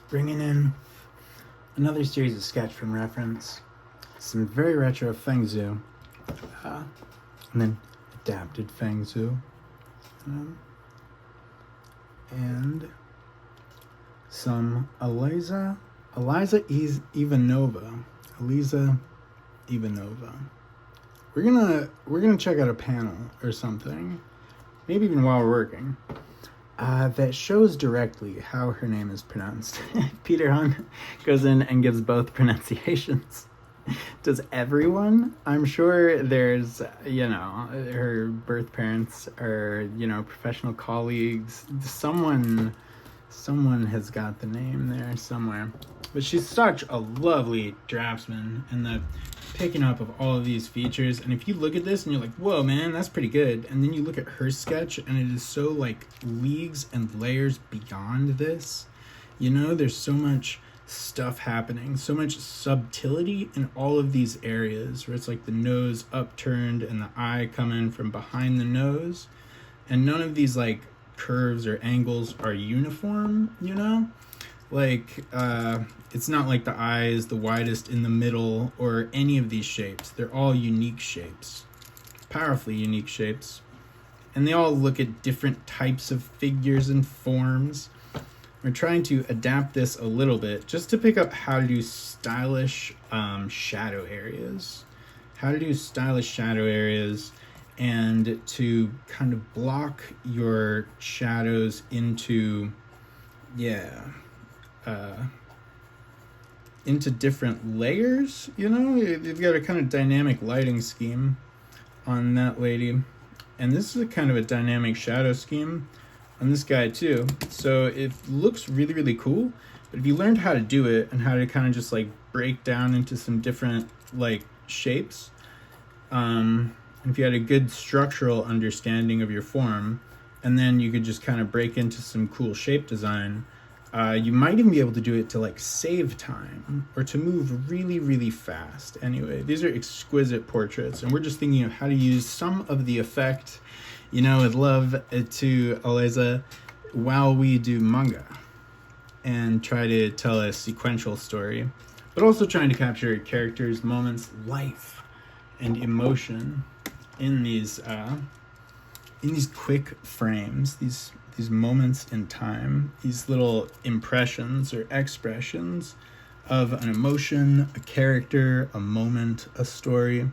bringing in another series of sketch from reference, some very retro Fengzu, and then adapted Fengzu, and some Eliza Ivanova. We're gonna check out a panel or something, maybe even while we're working, that shows directly how her name is pronounced. Peter Han goes in and gives both pronunciations. Does everyone? I'm sure there's, her birth parents or, professional colleagues. Someone has got the name there somewhere. But she's such a lovely draftsman, and the picking up of all of these features. And if you look at this and you're like, whoa, man, that's pretty good. And then you look at her sketch and it is so like leagues and layers beyond this. There's so much stuff happening, so much subtlety in all of these areas where it's like the nose upturned and the eye coming from behind the nose. And none of these like curves or angles are uniform, it's not like the eye is the widest in the middle or any of these shapes. They're all unique shapes, powerfully unique shapes, and they all look at different types of figures and forms. We're trying to adapt this a little bit just to pick up how to do stylish shadow areas, and to kind of block your shadows into different layers. You've got a kind of dynamic lighting scheme on that lady, and this is a kind of a dynamic shadow scheme on this guy too. So it looks really, really cool, but if you learned how to do it and how to kind of just like break down into some different like shapes, and if you had a good structural understanding of your form, and then you could just kind of break into some cool shape design, you might even be able to do it to like save time or to move really, really fast. Anyway, these are exquisite portraits, and we're just thinking of how to use some of the effect, with love to Eliza, while we do manga and try to tell a sequential story, but also trying to capture characters, moments, life, and emotion in these quick frames, these moments in time, these little impressions or expressions of an emotion, a character, a moment, a story,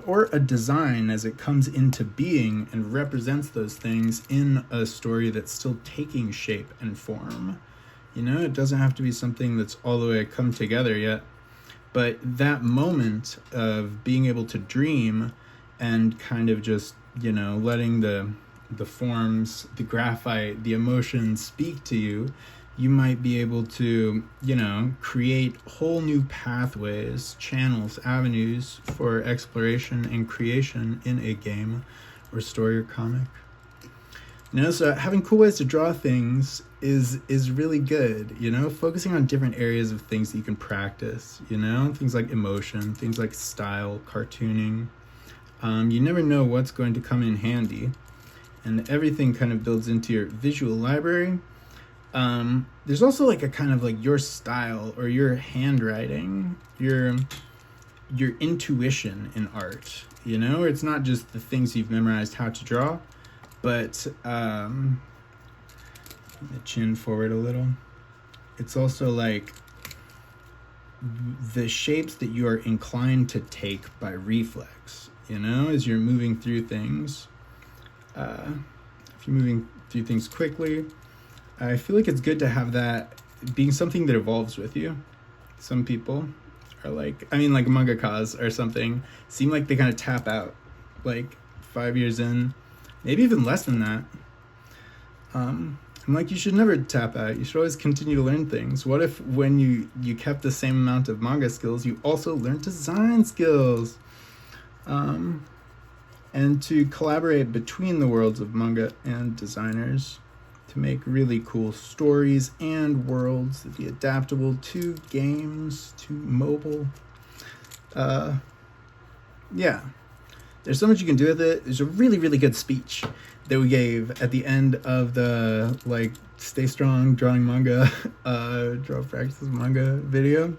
or a design as it comes into being and represents those things in a story that's still taking shape and form. It doesn't have to be something that's all the way come together yet, but that moment of being able to dream and kind of just, letting the forms, the graphite, the emotions speak to you, you might be able to, create whole new pathways, channels, avenues for exploration and creation in a game or story or comic. So having cool ways to draw things is really good, focusing on different areas of things that you can practice, things like emotion, things like style, cartooning. You never know what's going to come in handy, and everything kind of builds into your visual library. There's also like a kind of like your style or your handwriting, your intuition in art, it's not just the things you've memorized how to draw, but the chin forward a little. It's also like the shapes that you are inclined to take by reflex, as you're moving through things. If you're moving through things quickly, I feel like it's good to have that being something that evolves with you. Some people are like mangakas or something, seem like they kind of tap out like 5 years in, maybe even less than that. I'm like, you should never tap out. You should always continue to learn things. What if when you kept the same amount of manga skills, you also learned design skills? And to collaborate between the worlds of manga and designers to make really cool stories and worlds that be adaptable to games, to mobile. There's so much you can do with it. There's a really, really good speech that we gave at the end of the like Stay Strong Drawing Manga, Draw Practices Manga video.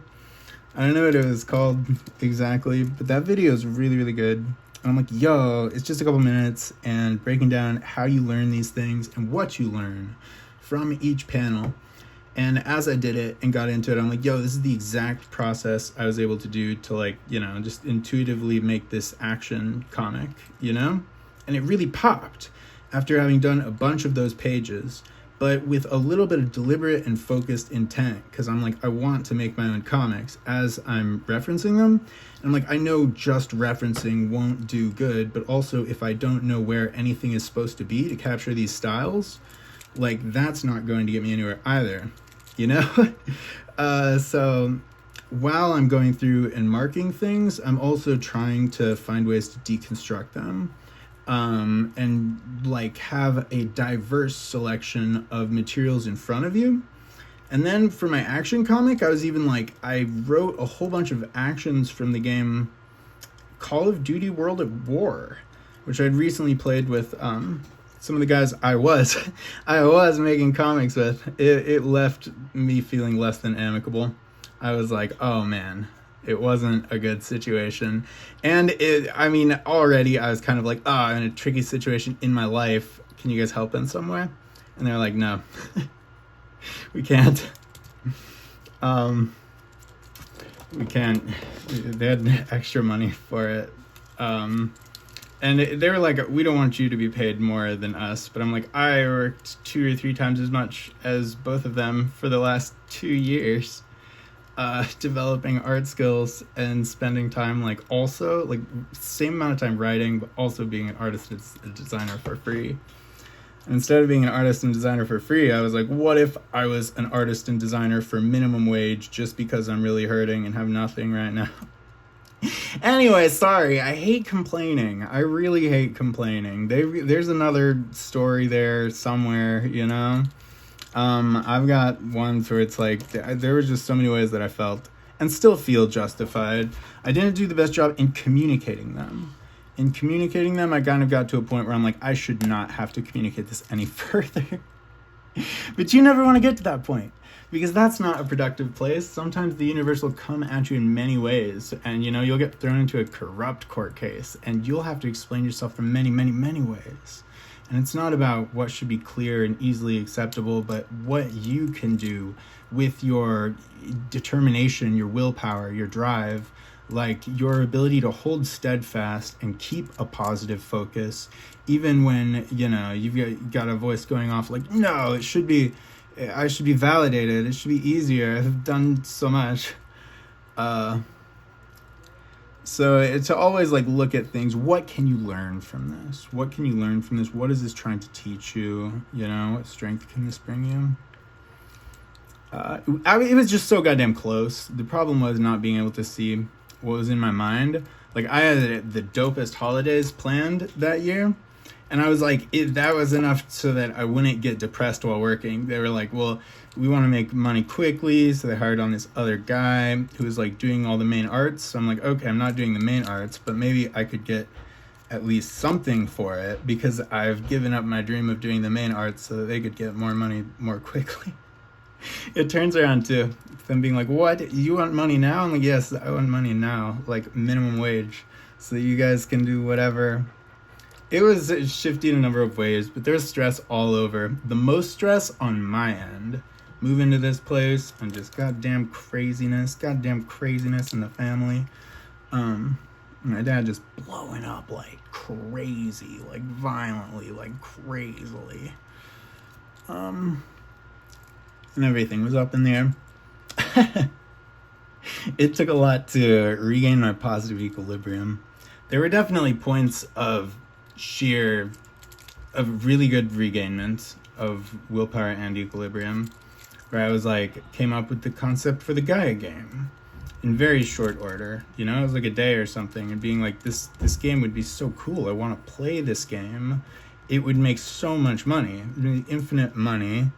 I don't know what it was called exactly, but that video is really, really good. And I'm like, yo, it's just a couple minutes and breaking down how you learn these things and what you learn from each panel. And as I did it and got into it, I'm like, yo, this is the exact process I was able to do to like, you know, just intuitively make this action comic, you know? And it really popped after having done a bunch of those pages, but with a little bit of deliberate and focused intent, because I'm like, I want to make my own comics as I'm referencing them. And I'm like, I know just referencing won't do good, but also if I don't know where anything is supposed to be to capture these styles, like that's not going to get me anywhere either, you know? So while I'm going through and marking things, I'm also trying to find ways to deconstruct them. And like have a diverse selection of materials in front of you. And then for my action comic, I was even like, I wrote a whole bunch of actions from the game Call of Duty World at War, which I'd recently played with some of the guys I was making comics with. It left me feeling less than amicable. I was like, oh man, it wasn't a good situation. And already I was kind of like, I'm in a tricky situation in my life. Can you guys help in some way? And they're like, no, we can't. We can't. They had extra money for it. And they were like, we don't want you to be paid more than us. But I'm like, I worked 2 or 3 times as much as both of them for the last 2 years. Developing art skills and spending time like also like same amount of time writing, but also being an artist and a designer for free. And instead of being an artist and designer for free, I was like, what if I was an artist and designer for minimum wage just because I'm really hurting and have nothing right now? Anyway, sorry, I hate complaining. I really hate complaining. There's another story there somewhere, you know? I've got ones where it's like, there were just so many ways that I felt and still feel justified. I didn't do the best job in communicating them. In communicating them, I kind of got to a point where I'm like, I should not have to communicate this any further. But you never want to get to that point, because that's not a productive place. Sometimes the universe will come at you in many ways, and, you know, you'll get thrown into a corrupt court case, and you'll have to explain yourself in many, many, many ways. And it's not about what should be clear and easily acceptable, but what you can do with your determination, your willpower, your drive, like your ability to hold steadfast and keep a positive focus, even when, you know, you've got a voice going off like, no, I should be validated. It should be easier. I've done so much. So to always like look at things, what can you learn from this? What can you learn from this? What is this trying to teach you? You know, what strength can this bring you? It was just so goddamn close. The problem was not being able to see what was in my mind. Like I had the dopest holidays planned that year. And I was like, that was enough so that I wouldn't get depressed while working. They were like, well, we want to make money quickly. So they hired on this other guy who was like doing all the main arts. So I'm like, okay, I'm not doing the main arts, but maybe I could get at least something for it, because I've given up my dream of doing the main arts so that they could get more money more quickly. It turns around to them being like, what? You want money now? I'm like, yes, I want money now, like minimum wage, so that you guys can do whatever. It was shifty in a number of ways, but there's stress all over. The most stress on my end, moving to this place and just goddamn craziness in the family. My dad just blowing up like crazy, like violently, like crazily. And everything was up in the air. It took a lot to regain my positive equilibrium. There were definitely points of really good regainment of willpower and equilibrium, where I was like, came up with the concept for the Gaia game in very short order. You know, it was like a day or something, and being like, this game would be so cool. I want to play this game. It would make so much money, infinite money,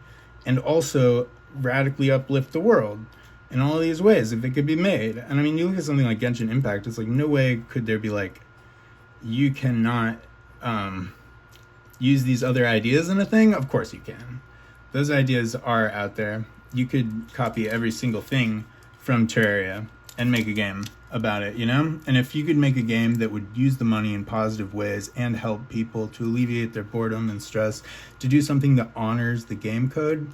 and also radically uplift the world in all these ways if it could be made. And I mean, you look at something like Genshin Impact, it's like, no way could there be like you cannot use these other ideas in a thing. Of course you can. Those ideas are out there. You could copy every single thing from Terraria and make a game about it, you know? And if you could make a game that would use the money in positive ways and help people to alleviate their boredom and stress, to do something that honors the game code,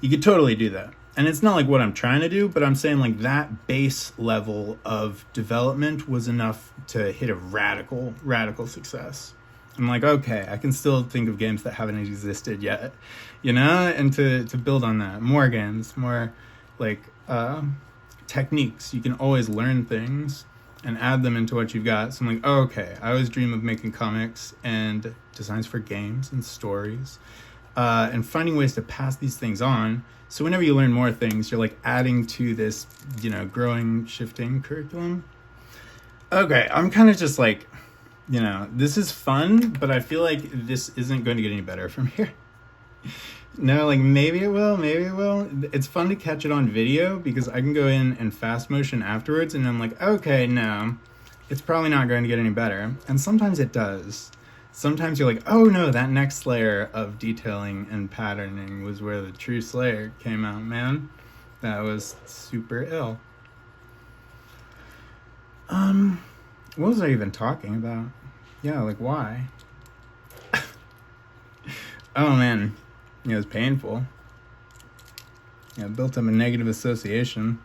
you could totally do that. And it's not like what I'm trying to do, but I'm saying like that base level of development was enough to hit a radical success. I'm like, okay, I can still think of games that haven't existed yet, you know, and to build on that. More games, more like techniques. You can always learn things and add them into what you've got. So I'm like, oh, okay, I always dream of making comics and designs for games and stories, and finding ways to pass these things on. So whenever you learn more things, you're like adding to this, you know, growing, shifting curriculum. Okay, I'm kind of just like, you know, this is fun, but I feel like this isn't going to get any better from here. No, like maybe it will, maybe it will. It's fun to catch it on video because I can go in and fast motion afterwards and I'm like, okay, no, it's probably not going to get any better. And sometimes it does. Sometimes you're like, oh no, that next layer of detailing and patterning was where the true Slayer came out, man. That was super ill. What was I even talking about? Yeah, like why? Oh man, it was painful. Yeah, built up a negative association.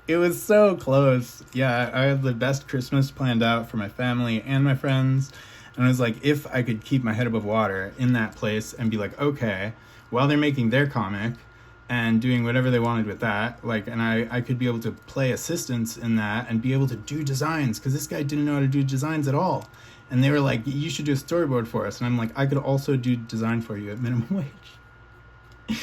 It was so close. Yeah, I had the best Christmas planned out for my family and my friends. And I was like, if I could keep my head above water in that place and be like, okay, while they're making their comic and doing whatever they wanted with that, like, and I could be able to play assistance in that and be able to do designs, because this guy didn't know how to do designs at all. And they were like, you should do a storyboard for us. And I'm like, I could also do design for you at minimum wage.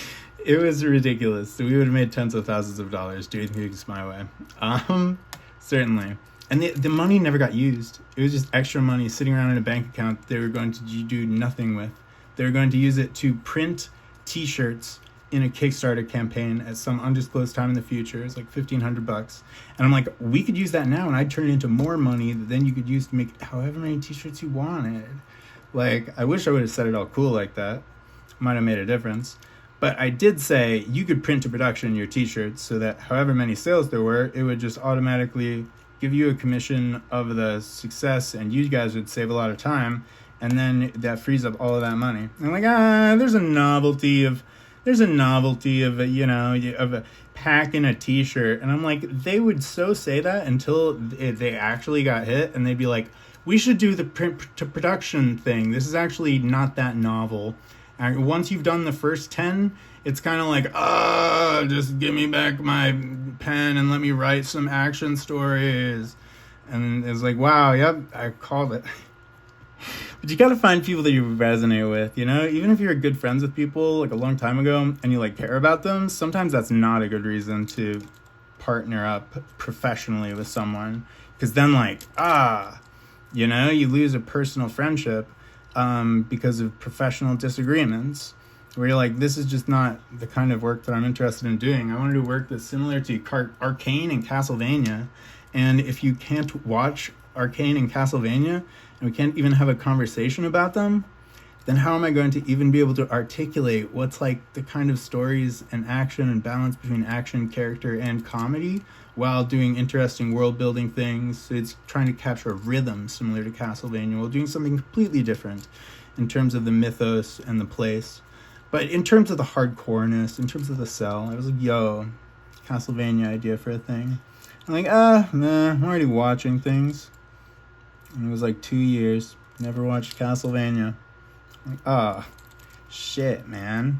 It was ridiculous. So we would have made tens of thousands of dollars doing things my way. Certainly. And the money never got used. It was just extra money sitting around in a bank account they were going to do nothing with. They were going to use it to print t-shirts in a Kickstarter campaign at some undisclosed time in the future. It's like $1,500. And I'm like, we could use that now and I'd turn it into more money that then you could use to make however many t-shirts you wanted. Like, I wish I would have said it all cool like that. Might have made a difference. But I did say you could print to production your t-shirts so that however many sales there were, it would just automatically give you a commission of the success and you guys would save a lot of time. And then that frees up all of that money. And I'm like, there's a novelty of you know, of a packing a t-shirt. And I'm like, they would so say that until they actually got hit and they'd be like, we should do the print to production thing. This is actually not that novel. And once you've done the first 10, it's kind of like, just give me back my pen and let me write some action stories. And it's like, wow, yep, I called it. But you got to find people that you resonate with, you know? Even if you're good friends with people like a long time ago and you like care about them, sometimes that's not a good reason to partner up professionally with someone. Because then like, you know, you lose a personal friendship because of professional disagreements. Where you're like, this is just not the kind of work that I'm interested in doing. I want to do work that's similar to Arcane and Castlevania. And if you can't watch Arcane and Castlevania, and we can't even have a conversation about them, then how am I going to even be able to articulate what's like the kind of stories and action and balance between action, character, and comedy while doing interesting world building things? So it's trying to capture a rhythm similar to Castlevania while doing something completely different in terms of the mythos and the place. But in terms of the hardcoreness, in terms of the sell, I was like, yo, Castlevania idea for a thing. I'm like, nah, I'm already watching things. And it was like 2 years, never watched Castlevania. I'm like, shit, man.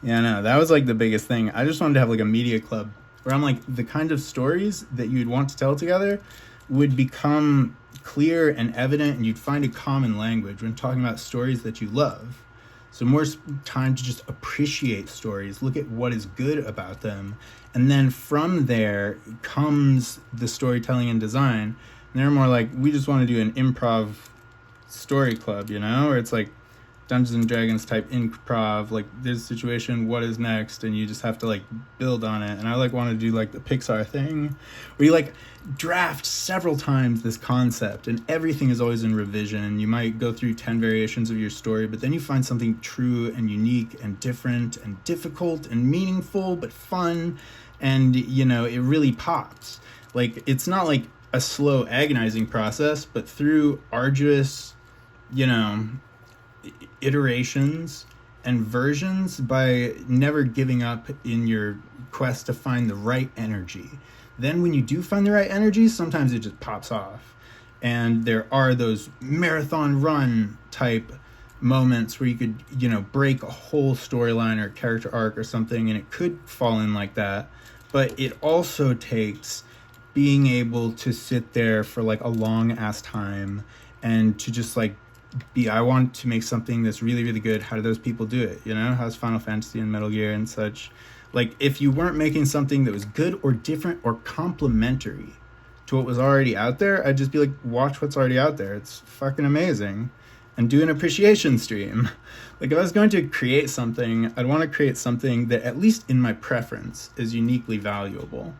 Yeah, no, that was like the biggest thing. I just wanted to have like a media club where I'm like, the kind of stories that you'd want to tell together would become clear and evident, and you'd find a common language when talking about stories that you love. So more time to just appreciate stories, look at what is good about them, and then from there comes the storytelling and design. And they're more like, we just want to do an improv story club, you know, where it's like Dungeons and Dragons type improv, like there's a situation, what is next, and you just have to like build on it. And I like want to do like the Pixar thing where you like draft several times this concept and everything is always in revision. You might go through 10 variations of your story, but then you find something true and unique and different and difficult and meaningful but fun, and you know, it really pops. Like it's not like a slow agonizing process, but through arduous, you know, iterations and versions, by never giving up in your quest to find the right energy. Then when you do find the right energy, sometimes it just pops off. And there are those marathon run type moments where you could, you know, break a whole storyline or character arc or something, and it could fall in like that. But it also takes being able to sit there for like a long ass time and to just like I want to make something that's really, really good. How do those people do it? You know, how's Final Fantasy and Metal Gear and such? Like, if you weren't making something that was good or different or complementary to what was already out there, I'd just be like, watch what's already out there. It's fucking amazing. And do an appreciation stream. Like, if I was going to create something, I'd want to create something that, at least in my preference, is uniquely valuable.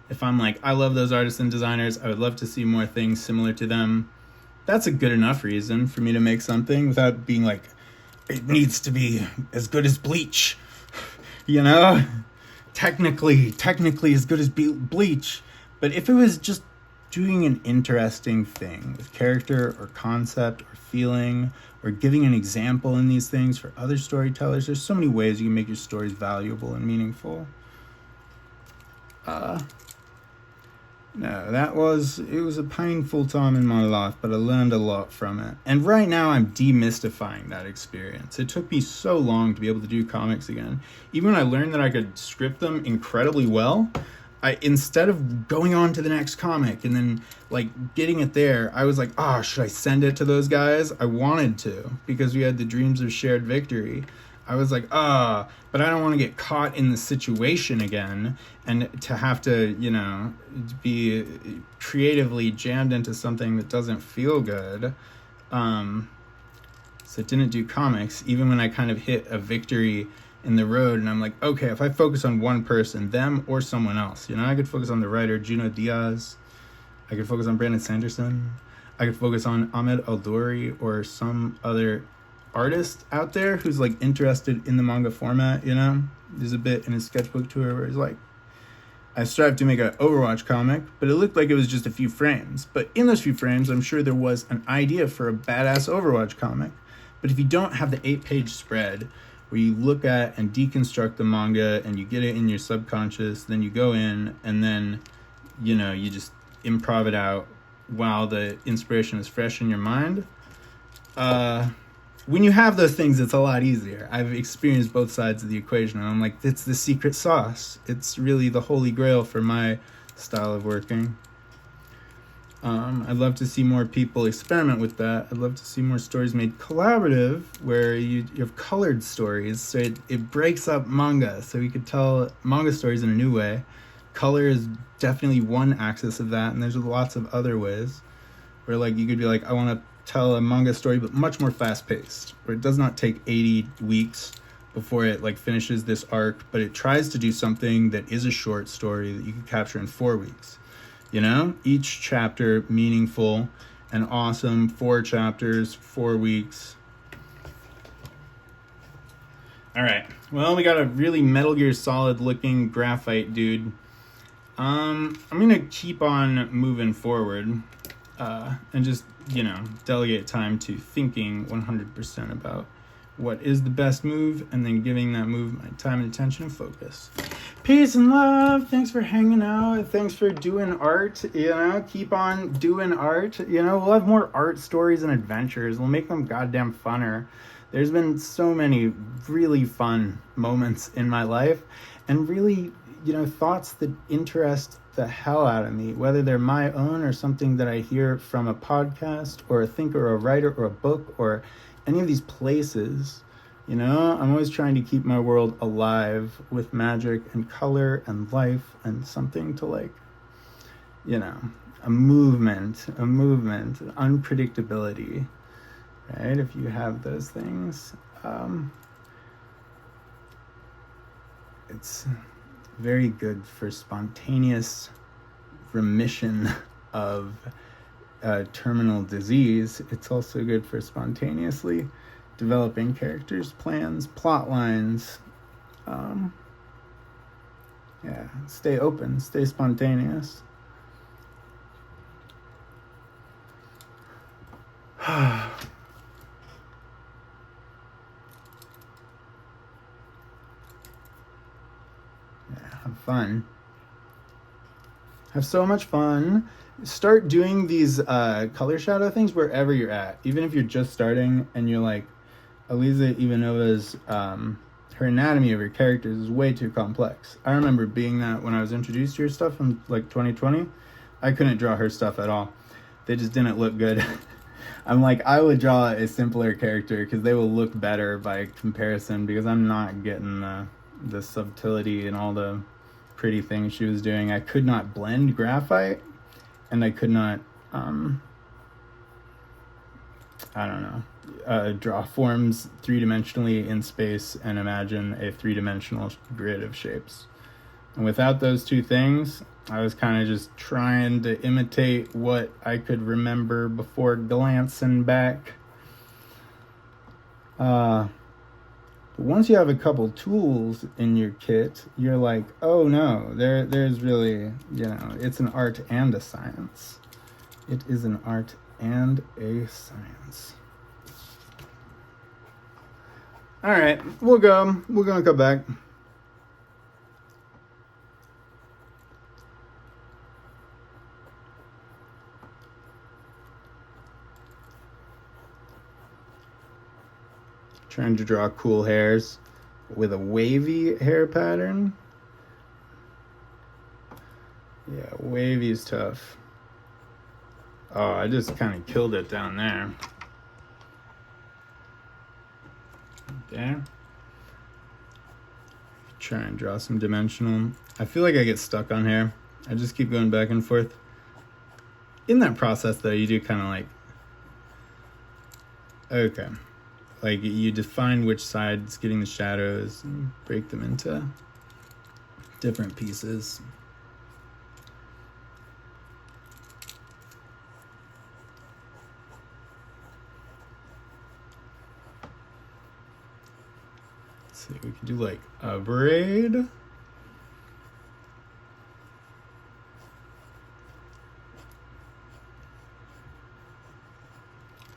If I'm like, I love those artists and designers, I would love to see more things similar to them. That's a good enough reason for me to make something without being like, it needs to be as good as Bleach, you know? Technically as good as Bleach. But if it was just doing an interesting thing with character or concept or feeling or giving an example in these things for other storytellers, there's so many ways you can make your stories valuable and meaningful. No, it was a painful time in my life, but I learned a lot from it. And right now I'm demystifying that experience. It took me so long to be able to do comics again. Even when I learned that I could script them incredibly well, instead of going on to the next comic and then like getting it there, I was like, should I send it to those guys? I wanted to, because we had the dreams of shared victory. I was like, but I don't want to get caught in the situation again and to have to, you know, be creatively jammed into something that doesn't feel good. So it didn't do comics, even when I kind of hit a victory in the road and I'm like, okay, if I focus on one person, them or someone else, you know, I could focus on the writer Junot Diaz, I could focus on Brandon Sanderson, I could focus on Ahmed Aldoori or some other artist out there who's like interested in the manga format, you know. There's a bit in his sketchbook tour where he's like, I strive to make an Overwatch comic, but it looked like it was just a few frames. But in those few frames, I'm sure there was an idea for a badass Overwatch comic. But if you don't have the 8-page spread where you look at and deconstruct the manga and you get it in your subconscious, then you go in and then, you know, you just improv it out while the inspiration is fresh in your mind. When you have those things, it's a lot easier. I've experienced both sides of the equation, and I'm like, it's the secret sauce. It's really the holy grail for my style of working. I'd love to see more people experiment with that. I'd love to see more stories made collaborative, where you have colored stories, so it breaks up manga, so we could tell manga stories in a new way. Color is definitely one axis of that, and there's lots of other ways, where like you could be like, I want to tell a manga story but much more fast-paced, where it does not take 80 weeks before it like finishes this arc, but it tries to do something that is a short story that you can capture in 4 weeks, you know, each chapter meaningful and awesome. 4 chapters, 4 weeks. All right, well, we got a really Metal Gear Solid looking graphite dude. I'm gonna keep on moving forward and just, you know, delegate time to thinking 100% about what is the best move, and then giving that move my time and attention and focus. Peace and love. Thanks for hanging out. Thanks for doing art. You know, keep on doing art. You know, we'll have more art stories and adventures. We'll make them goddamn funner. There's been so many really fun moments in my life, and really, you know, thoughts that interest the hell out of me, whether they're my own or something that I hear from a podcast or a thinker or a writer or a book or any of these places. You know, I'm always trying to keep my world alive with magic and color and life and something to, like, you know, a movement, unpredictability. right? If you have those things, it's very good for spontaneous remission of terminal disease. It's also good for spontaneously developing characters, plans, plot lines. Yeah, stay open, stay spontaneous. Yeah, have fun. Have so much fun. Start doing these color shadow things wherever you're at. Even if you're just starting and you're like, Aliza Ivanova's, her anatomy of her characters is way too complex. I remember being that when I was introduced to her stuff in like 2020. I couldn't draw her stuff at all. They just didn't look good. I'm like, I would draw a simpler character because they will look better by comparison, because I'm not getting the subtlety and all the pretty things she was doing. I could not blend graphite, and I could not I don't know, draw forms three-dimensionally in space and imagine a three-dimensional grid of shapes. And without those two things, I was kind of just trying to imitate what I could remember before glancing back. But once you have a couple tools in your kit, you're like, oh no, there's really, it's an art and a science. It is an art and a science. All right, we're gonna come back. Trying to draw cool hairs with a wavy hair pattern. Yeah, wavy is tough. Oh, I just kind of killed it down there. There. Try and draw some dimensional. I feel like I get stuck on hair. I just keep going back and forth. In that process, though, you do kind of like, okay. Like, you define which side's getting the shadows and break them into different pieces. Let's see, we can do like a braid.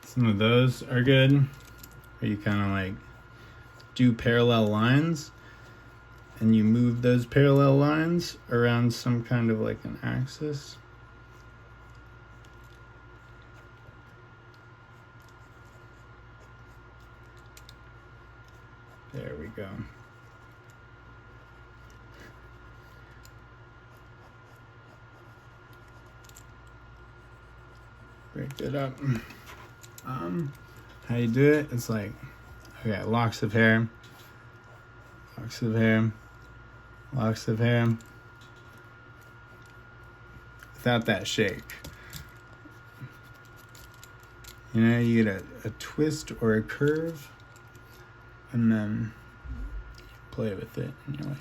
Some of those are good. Where you kind of like do parallel lines and you move those parallel lines around some kind of like an axis. There we go. Break it up. How you do it? It's like, okay, locks of hair, locks of hair, locks of hair, without that shake. You get a twist or a curve, and then you play with it, and you're like,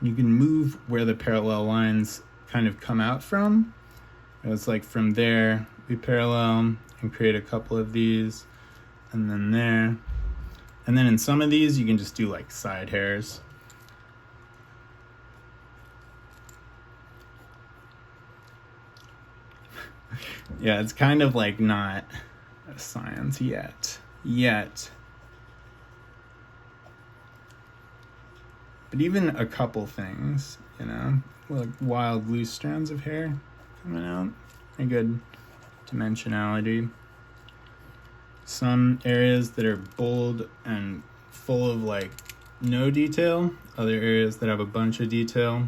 you can move where the parallel lines kind of come out from. It's like from there, we parallel and create a couple of these, and then there. And then in some of these, you can just do like side hairs. Yeah, it's kind of like not a science yet. But even a couple things, like wild loose strands of hair coming out, a good dimensionality. Some areas that are bold and full of like no detail, other areas that have a bunch of detail.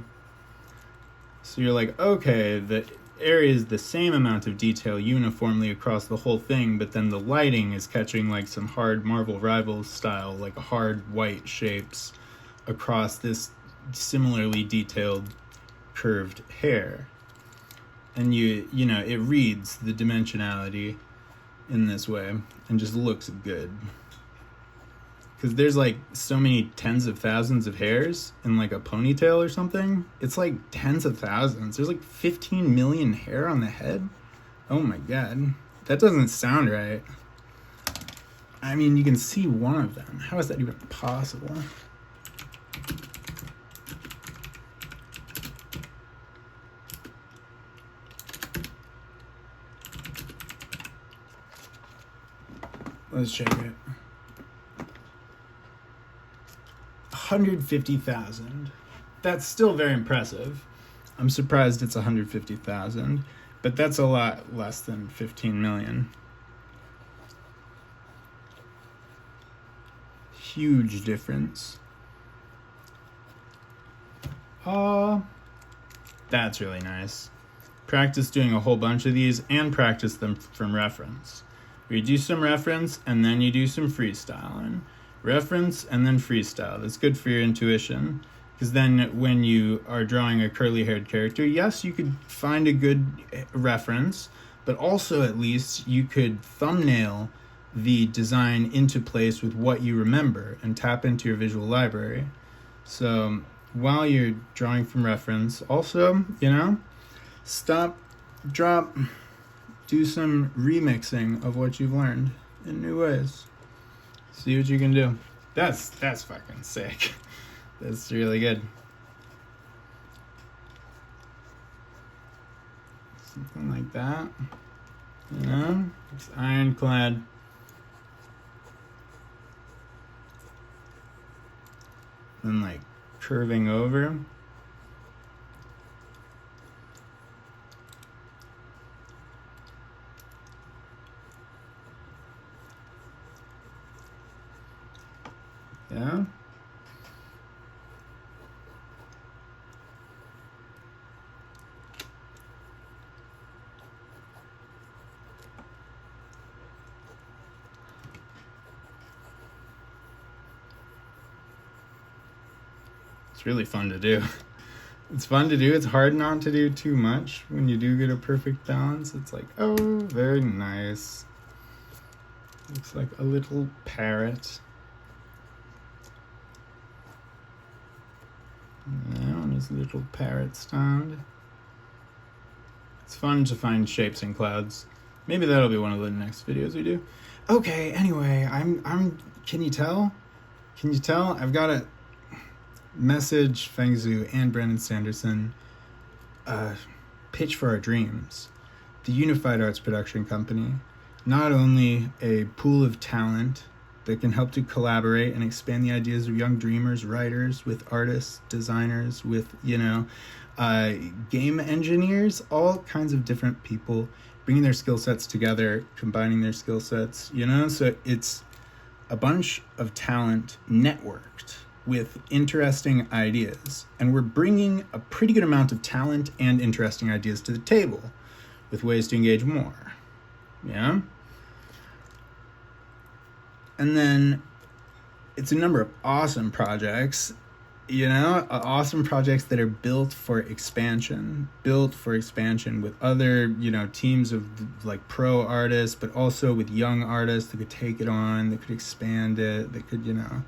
So you're like, okay, the area is the same amount of detail uniformly across the whole thing, but then the lighting is catching like some hard Marvel Rivals style, like hard white shapes across this similarly detailed curved hair. and you know, it reads the dimensionality in this way and just looks good. Because there's like so many tens of thousands of hairs in like a ponytail or something. It's like tens of thousands. There's like 15 million hair on the head. Oh my god. That doesn't sound right. I mean, you can see one of them. How is that even possible? Let's check it. 150,000. That's still very impressive. I'm surprised it's 150,000, but that's a lot less than 15 million. Huge difference. Oh, that's really nice. Practice doing a whole bunch of these and practice them from reference. You do some reference and then you do some freestyling. Reference and then freestyle. That's good for your intuition, because then when you are drawing a curly-haired character, yes, you could find a good reference, but also at least you could thumbnail the design into place with what you remember and tap into your visual library. So while you're drawing from reference, also, you know, stop, drop, do some remixing of what you've learned in new ways. See what you can do. That's fucking sick. That's really good. Something like that. You know? It's ironclad. And like curving over. Yeah. It's really fun to do. It's fun to do. It's hard not to do too much when you do get a perfect balance. It's like, oh, very nice. Looks like a little parrot. Yeah, on his little parrot stand. It's fun to find shapes in clouds. Maybe that'll be one of the next videos we do. Okay, anyway, I'm can you tell? Can you tell? I've got to message Feng Zhu and Brandon Sanderson, pitch for our dreams. The Unified Arts Production Company. Not only a pool of talent that can help to collaborate and expand the ideas of young dreamers, writers, with artists, designers, with, you know, game engineers, all kinds of different people bringing their skill sets together, combining their skill sets, you know? So it's a bunch of talent networked with interesting ideas. And we're bringing a pretty good amount of talent and interesting ideas to the table with ways to engage more. Yeah? And then it's a number of awesome projects, you know, awesome projects that are built for expansion with other, you know, teams of like pro artists, but also with young artists that could take it on, that could expand it, that could, you know,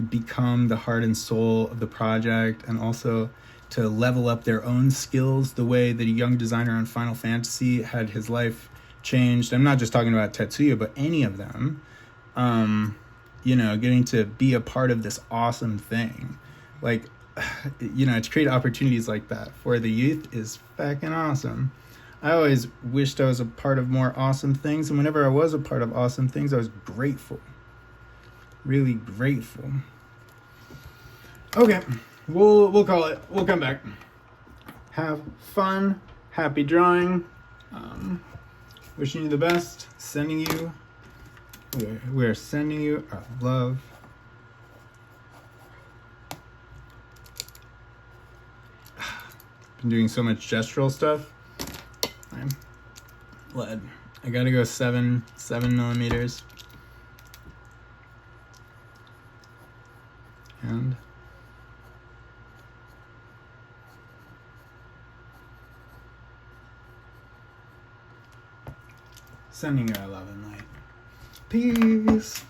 become the heart and soul of the project, and also to level up their own skills the way that a young designer on Final Fantasy had his life changed. I'm not just talking about Tetsuya, but any of them. You know, getting to be a part of this awesome thing. Like, you know, to create opportunities like that for the youth is fucking awesome. I always wished I was a part of more awesome things, and whenever I was a part of awesome things, I was grateful. Really grateful. Okay, we'll call it. We'll come back. Have fun. Happy drawing. Wishing you the best. Sending you. We're sending you our love. Been doing so much gestural stuff. I'm lead. I gotta go 7 millimeters. And Sending you our love and light. Peace.